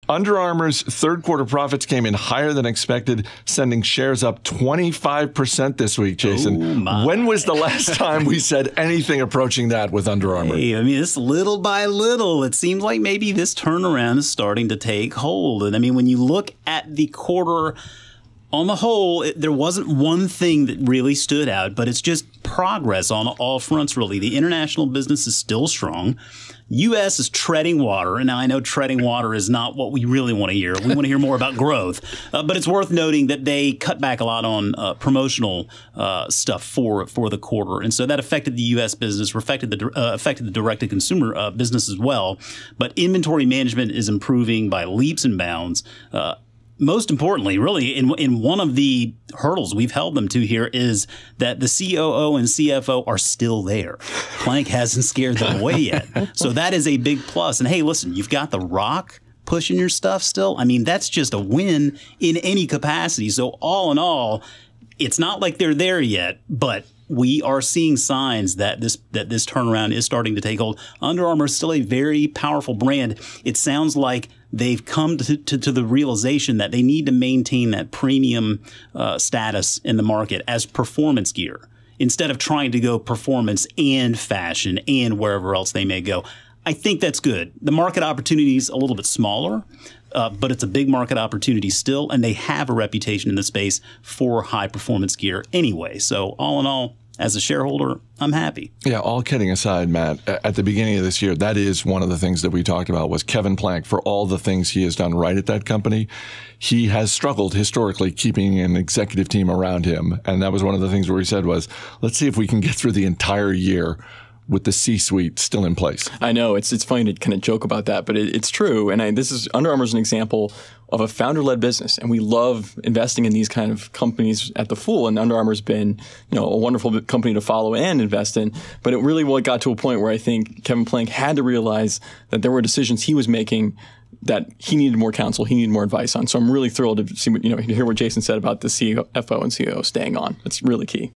Under Armour's third quarter profits came in higher than expected, sending shares up 25% this week, Jason. When was the last time we said anything approaching that with Under Armour? Hey, I mean, it's little by little. It seems like maybe this turnaround is starting to take hold. And I mean, when you look at the quarter on the whole, there wasn't one thing that really stood out, but it's just progress on all fronts, really. The international business is still strong. U.S. is treading water. And now I know treading water is not what we really want to hear. We want to hear more about growth. But it's worth noting that they cut back a lot on promotional stuff for the quarter. And so that affected the U.S. business, affected the direct-to-consumer business as well. But inventory management is improving by leaps and bounds. Most importantly, really, in one of the hurdles we've held them to here is that the COO and CFO are still there. Plank hasn't scared them away yet. So that is a big plus. And hey, listen, you've got The Rock pushing your stuff still. I mean, that's just a win in any capacity. So all in all, it's not like they're there yet, but we are seeing signs that this turnaround is starting to take hold. Under Armour is still a very powerful brand. It sounds like they've come to the realization that they need to maintain that premium status in the market as performance gear instead of trying to go performance and fashion and wherever else they may go. I think that's good. The market opportunity is a little bit smaller, but it's a big market opportunity still, and they have a reputation in the space for high-performance gear anyway. So all in all, as a shareholder, I'm happy. Yeah, all kidding aside, Matt, at the beginning of this year, that is one of the things that we talked about was Kevin Plank, for all the things he has done right at that company. He has struggled historically keeping an executive team around him. And that was one of the things where we said was, let's see if we can get through the entire year with the C-suite still in place. I know it's funny to kind of joke about that, but it's true. And this is Under Armour is an example of a founder-led business, and we love investing in these kind of companies at the Fool. And Under Armour's been, a wonderful company to follow and invest in. But it really got to a point where I think Kevin Plank had to realize that there were decisions he was making that he needed more counsel, he needed more advice on. So I'm really thrilled to see hear what Jason said about the CFO and CEO staying on. It's really key.